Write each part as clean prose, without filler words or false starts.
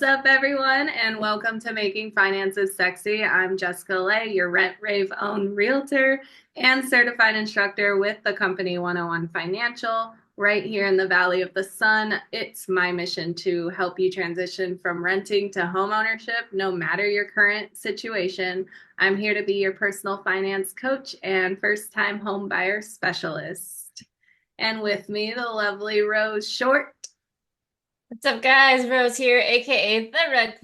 What's up, everyone, and welcome to Making Finances Sexy. I'm Jessica Lay, your Rent Rave owned realtor and certified instructor with the company 101 Financial, right here in the Valley of the Sun. It's my mission to help you transition from renting to home ownership, no matter your current situation. I'm here to be your personal finance coach and first-time home buyer specialist. And with me, the lovely Rose Short. What's up, guys? Rose here, aka the Red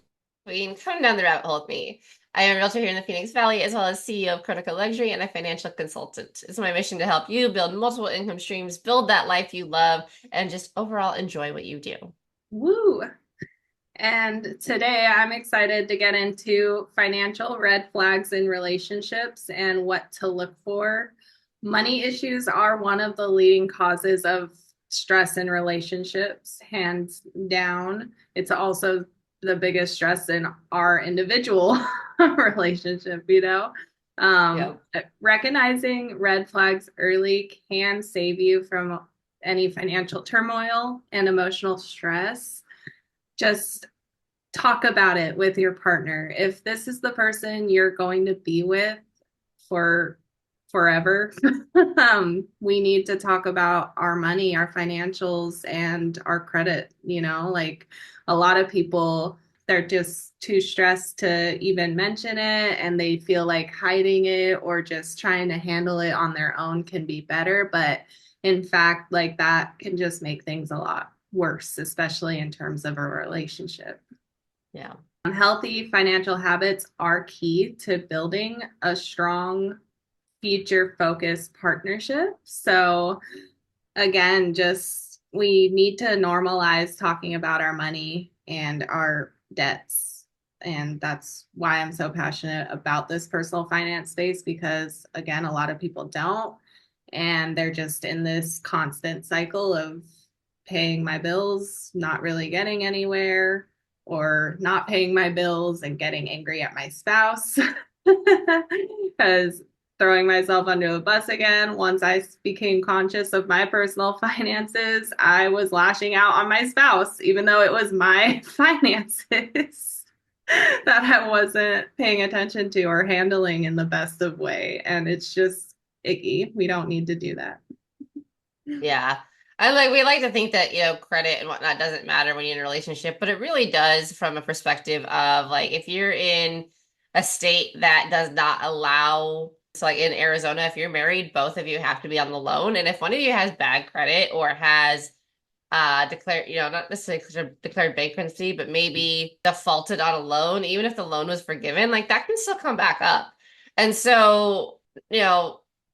Queen. Come down the rabbit hole with me. I am a realtor here in the Phoenix Valley, as well as CEO of Critical Luxury and a financial consultant. It's my mission to help you build multiple income streams, build that life you love, and just overall enjoy what you do. Woo! And today I'm excited to get into financial red flags in relationships and what to look for. Money issues are one of the leading causes of stress in relationships, hands down. It's also the biggest stress in our individual relationship, Yeah. Recognizing red flags early can save you from any financial turmoil and emotional stress. Just talk about it with your partner. If this is the person you're going to be with for forever, we need to talk about our money, our financials, and our credit. Like a lot of people, they're just too stressed to even mention it, and they feel like hiding it or just trying to handle it on their own can be better. But in fact, like that can just make things a lot worse, especially in terms of a relationship. Yeah. Healthy financial habits are key to building a strong future focused partnership. So, again, just we need to normalize talking about our money and our debts. And that's why I'm so passionate about this personal finance space because, again, a lot of people don't. And they're just in this constant cycle of paying my bills, not really getting anywhere, or not paying my bills and getting angry at my spouse because throwing myself under the bus again. Once I became conscious of my personal finances, I was lashing out on my spouse, even though it was my finances that I wasn't paying attention to or handling in the best of way. And it's just icky. We don't need to do that. Yeah. We like to think that, credit and whatnot doesn't matter when you're in a relationship, but it really does from a perspective of like if you're in a state that does not allow, so like in Arizona, if you're married, both of you have to be on the loan. And if one of you has bad credit or has declared, not necessarily declared bankruptcy, but maybe defaulted on a loan, even if the loan was forgiven, like that can still come back up. And so,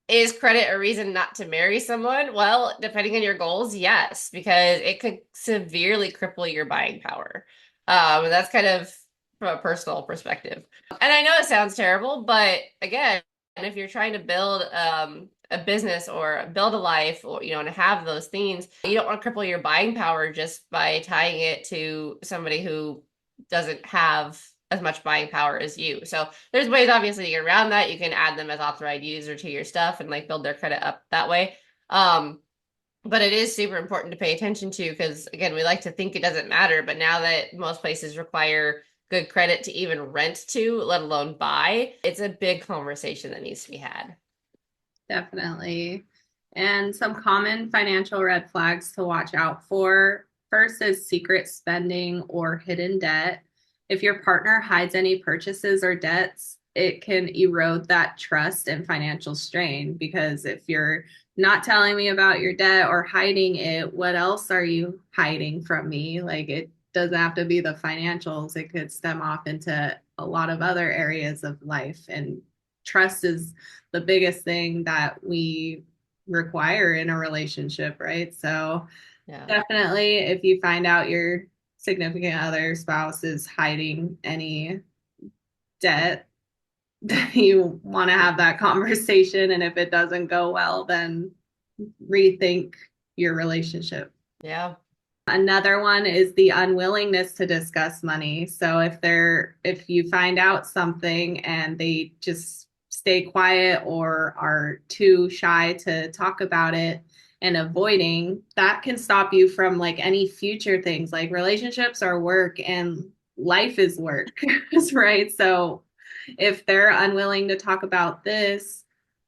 is credit a reason not to marry someone? Well, depending on your goals, yes, because it could severely cripple your buying power. And that's kind of from a personal perspective. And I know it sounds terrible, but again, if you're trying to build a business or build a life or and have those things, you don't want to cripple your buying power just by tying it to somebody who doesn't have as much buying power as you. So there's ways obviously to get around that. You can add them as authorized user to your stuff and like build their credit up that way. But it is super important to pay attention to because again, we like to think it doesn't matter, but now that most places require good credit to even rent to, let alone buy, it's a big conversation that needs to be had. Definitely. And some common financial red flags to watch out for. First is secret spending or hidden debt. If your partner hides any purchases or debts, it can erode that trust and financial strain because if you're not telling me about your debt or hiding it, what else are you hiding from me? Like it doesn't have to be the financials, it could stem off into a lot of other areas of life. And trust is the biggest thing that we require in a relationship, right? So Yeah. definitely if you find out your significant other spouse is hiding any debt, you want to have that conversation. And if it doesn't go well, then rethink your relationship. Yeah. Another one is the unwillingness to discuss money. So if you find out something and they just stay quiet or are too shy to talk about it and avoiding, that can stop you from like any future things like relationships or work. And life is work, right? So if they're unwilling to talk about this,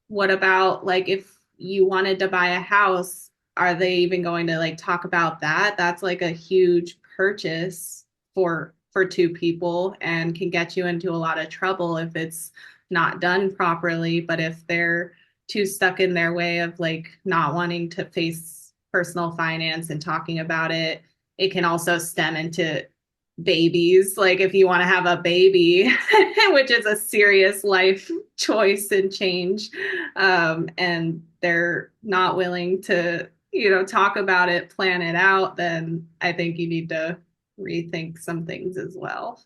what about like if you wanted to buy a house, are they even going to like talk about that? That's like a huge purchase for two people and can get you into a lot of trouble if it's not done properly. But if they're too stuck in their way of like not wanting to face personal finance and talking about it, it can also stem into babies. Like if you want to have a baby, which is a serious life choice and change, and they're not willing to, talk about it, plan it out, then I think you need to rethink some things as well.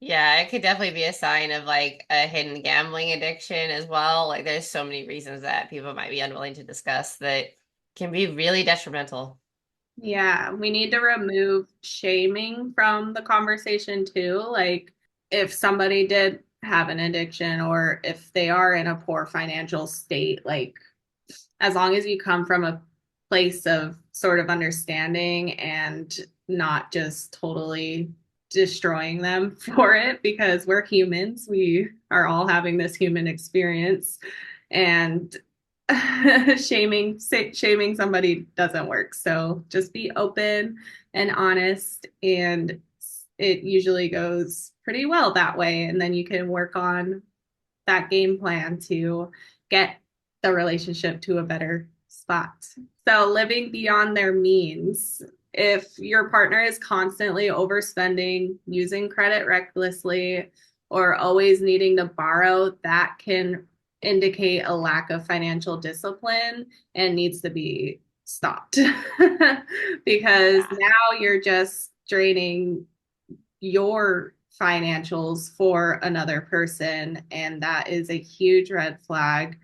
Yeah, it could definitely be a sign of like a hidden gambling addiction as well. Like there's so many reasons that people might be unwilling to discuss that can be really detrimental. Yeah, we need to remove shaming from the conversation too. Like, if somebody did have an addiction or if they are in a poor financial state, like, as long as you come from a place of sort of understanding and not just totally destroying them for it, because we're humans, we are all having this human experience, and shaming somebody doesn't work. So just be open and honest, and it usually goes pretty well that way, and then you can work on that game plan to get the relationship to a better spot. So living beyond their means. If your partner is constantly overspending, using credit recklessly, or always needing to borrow, that can indicate a lack of financial discipline and needs to be stopped. Because Yeah. now you're just draining your financials for another person, and that is a huge red flag.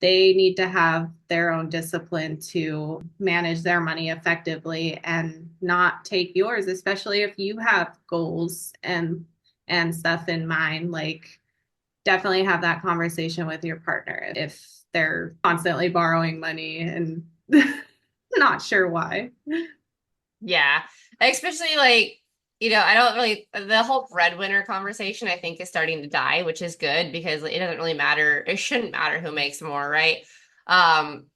They need to have their own discipline to manage their money effectively and not take yours, especially if you have goals and stuff in mind. Like, definitely have that conversation with your partner if they're constantly borrowing money and not sure why. Yeah. Especially like, I don't really, the whole breadwinner conversation, I think, is starting to die, which is good because it doesn't really matter. It shouldn't matter who makes more, right? Um,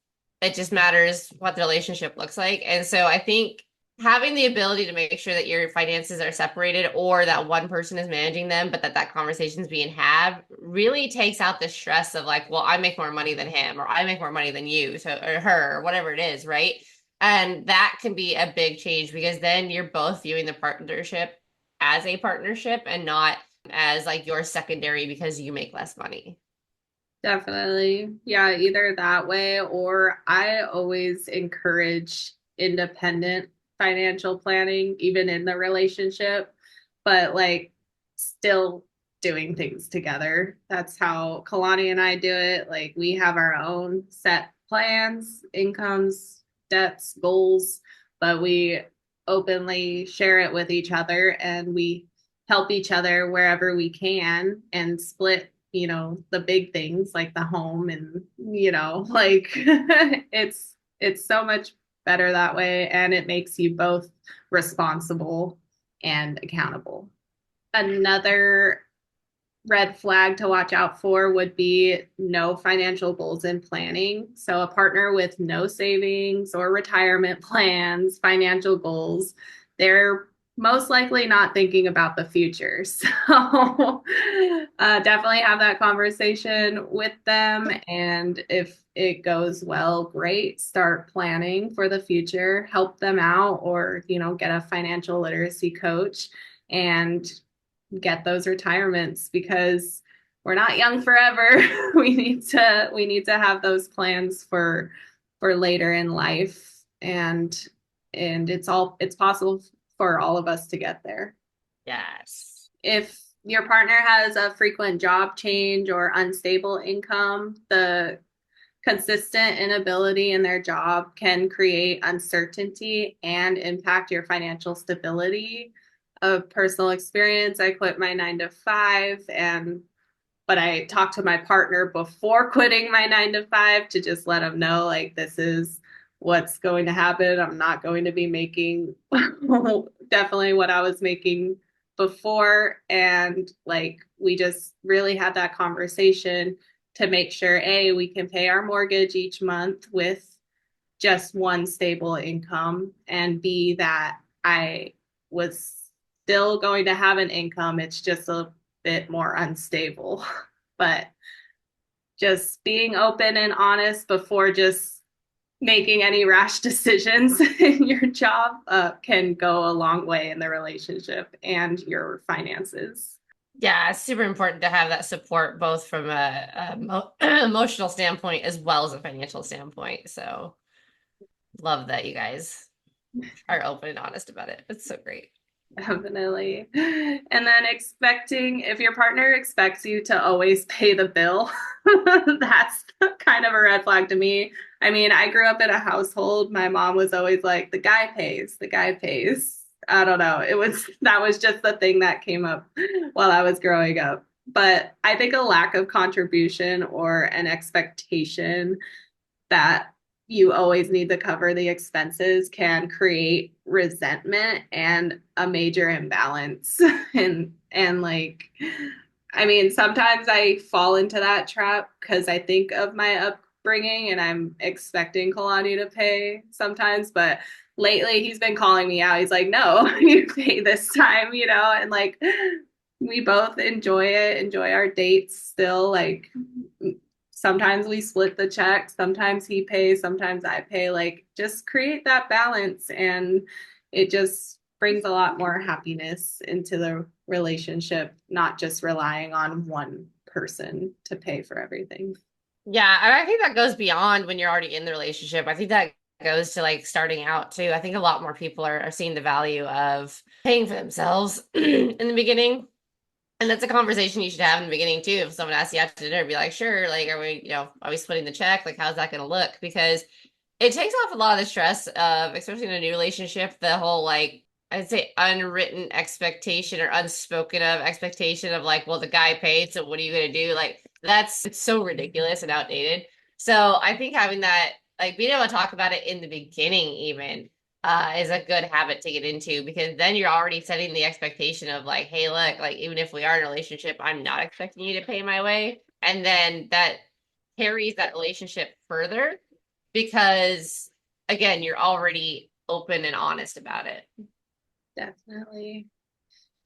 it just matters what the relationship looks like. And so I think having the ability to make sure that your finances are separated or that one person is managing them, but that conversation is being had really takes out the stress of like, well, I make more money than him or I make more money than you, so or her, or whatever it is, right? And that can be a big change because then you're both viewing the partnership as a partnership and not as like your secondary because you make less money. Definitely. Yeah, either that way, or I always encourage independent financial planning, even in the relationship, but like still doing things together. That's how Kalani and I do it. Like, we have our own set plans, incomes, debts, goals, but we openly share it with each other, and we help each other wherever we can and split, the big things like the home, and like it's so much better that way, and it makes you both responsible and accountable. Another red flag to watch out for would be no financial goals and planning. So, a partner with no savings or retirement plans, financial goals, they're most likely not thinking about the future. So, definitely have that conversation with them. And if it goes well, great. Start planning for the future, help them out, or, get a financial literacy coach and get those retirements, because we're not young forever. We need to have those plans for later in life, and it's possible for all of us to get there. Yes. If your partner has a frequent job change or unstable income, the consistent inability in their job can create uncertainty and impact your financial stability. Of personal experience, I quit my 9 to 5, but I talked to my partner before quitting my 9 to 5 to just let him know, like, this is what's going to happen. I'm not going to be making definitely what I was making before, and like we just really had that conversation to make sure A, we can pay our mortgage each month with just one stable income, and B, that I was still going to have an income. It's just a bit more unstable. But just being open and honest before just making any rash decisions in your job can go a long way in the relationship and your finances. Yeah, it's super important to have that support both from emotional standpoint as well as a financial standpoint. So love that you guys are open and honest about it. It's so great. Definitely. And then expecting, if your partner expects you to always pay the bill, that's kind of a red flag to me. I mean, I grew up in a household. My mom was always like, the guy pays, the guy pays. I don't know. That was just the thing that came up while I was growing up. But I think a lack of contribution or an expectation that you always need to cover the expenses can create resentment and a major imbalance. And like, I mean, sometimes I fall into that trap because I think of my upbringing and I'm expecting Kalani to pay sometimes, but lately he's been calling me out. He's like, no, you pay this time, and like we both enjoy it, enjoy our dates still. Like sometimes we split the check, sometimes he pays, sometimes I pay. Like just create that balance, and it just brings a lot more happiness into the relationship, not just relying on one person to pay for everything. Yeah, and I think that goes beyond when you're already in the relationship. I think that goes to like starting out too. I think a lot more people are seeing the value of paying for themselves in the beginning. And that's a conversation you should have in the beginning too. If someone asks you out to dinner, be like, sure, like, are we splitting the check? Like, how's that going to look? Because it takes off a lot of the stress of, especially in a new relationship, the whole like, I'd say unwritten expectation or unspoken of expectation of like, well, the guy paid, so what are you going to do? Like, it's so ridiculous and outdated. So I think having that, like, being able to talk about it in the beginning, even is a good habit to get into because then you're already setting the expectation of like, hey, look, like even if we are in a relationship, I'm not expecting you to pay my way. And then that carries that relationship further because again, you're already open and honest about it. Definitely.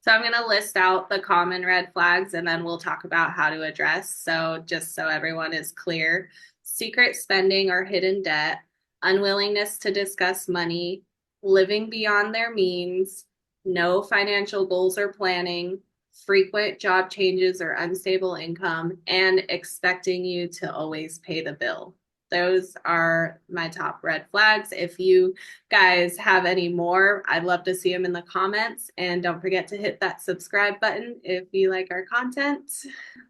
So I'm going to list out the common red flags and then we'll talk about how to address. So just so everyone is clear, secret spending or hidden debt, unwillingness to discuss money, living beyond their means, no financial goals or planning, frequent job changes or unstable income, and expecting you to always pay the bill. Those are my top red flags. If you guys have any more, I'd love to see them in the comments. And don't forget to hit that subscribe button if you like our content.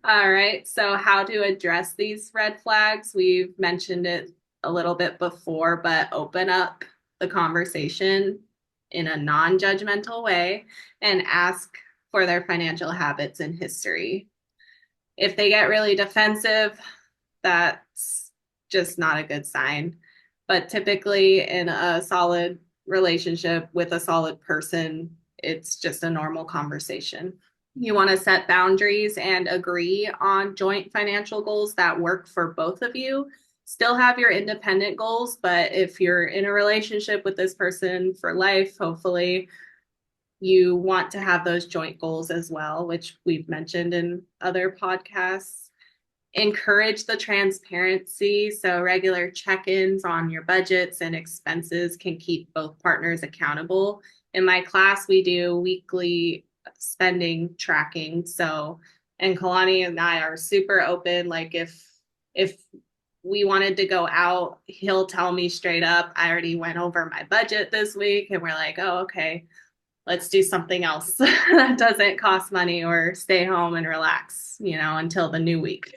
All right, so how to address these red flags? We've mentioned it a little bit before, but open up the conversation in a non-judgmental way and ask for their financial habits and history. If they get really defensive, that's just not a good sign. But typically, in a solid relationship with a solid person, it's just a normal conversation. You want to set boundaries and agree on joint financial goals that work for both of you. Still have your independent goals, but if you're in a relationship with this person for life, hopefully you want to have those joint goals as well, which we've mentioned in other podcasts. Encourage the transparency. So, regular check ins on your budgets and expenses can keep both partners accountable. In my class, we do weekly spending tracking. So, and Kalani and I are super open. Like, if we wanted to go out, he'll tell me straight up, I already went over my budget this week. And we're like, oh, okay, let's do something else that doesn't cost money or stay home and relax, until the new week.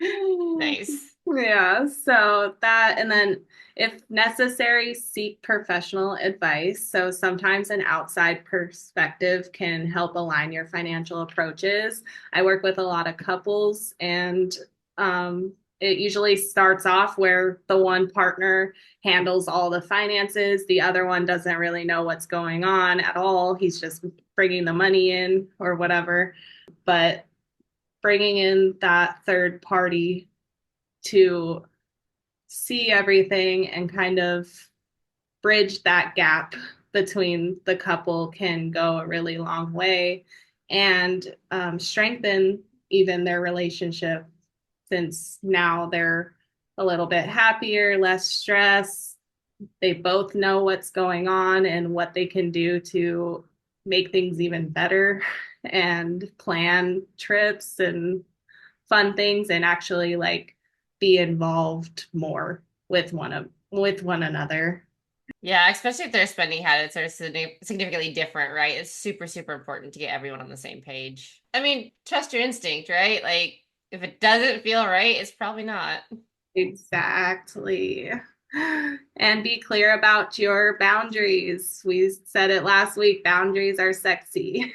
Nice. Yeah, so that, and then if necessary, seek professional advice. So sometimes an outside perspective can help align your financial approaches. I work with a lot of couples, and it usually starts off where the one partner handles all the finances, the other one doesn't really know what's going on at all. He's just bringing the money in or whatever. But bringing in that third party to see everything and kind of bridge that gap between the couple can go a really long way and strengthen even their relationship since now they're a little bit happier, less stress. They both know what's going on and what they can do to make things even better and plan trips and fun things and actually like be involved more with one another. Yeah, especially if their spending habits are significantly different, right? It's super, super important to get everyone on the same page. I mean, trust your instinct, right? Like, if it doesn't feel right, it's probably not. Exactly. And be clear about your boundaries. We said it last week, boundaries are sexy.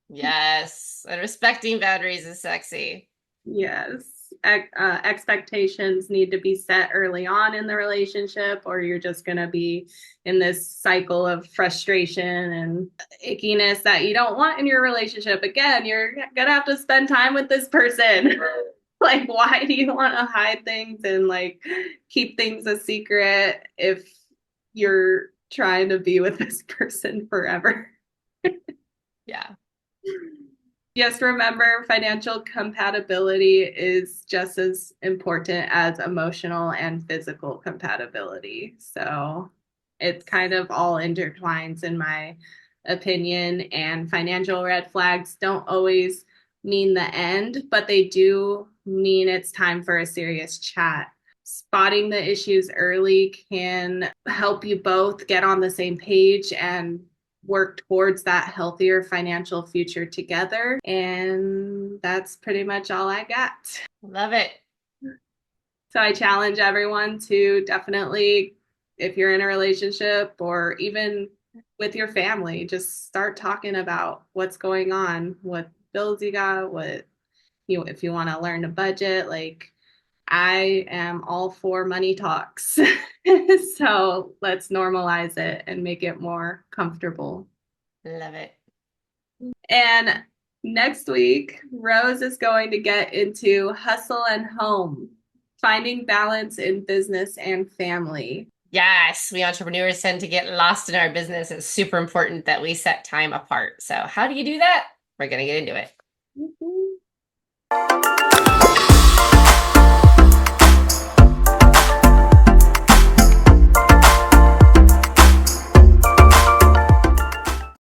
Yes, and respecting boundaries is sexy. Yes. Expectations need to be set early on in the relationship, or you're just going to be in this cycle of frustration and ickiness that you don't want in your relationship. Again, you're going to have to spend time with this person. Like, why do you want to hide things and like keep things a secret if you're trying to be with this person forever? Yeah. Just remember financial compatibility is just as important as emotional and physical compatibility. So it kind of all intertwines in my opinion. And financial red flags don't always mean the end, but they do mean it's time for a serious chat. Spotting the issues early can help you both get on the same page and work towards that healthier financial future together. And that's pretty much all I got. Love it. So I challenge everyone to definitely, if you're in a relationship or even with your family, just start talking about what's going on, what bills you got, what you if you want to learn to budget, like I am all for money talks. So let's normalize it and make it more comfortable. Love it. And next week, Rose is going to get into hustle and home, finding balance in business and family. Yes, we entrepreneurs tend to get lost in our business. It's super important that we set time apart. So, how do you do that? We're going to get into it. Mhm.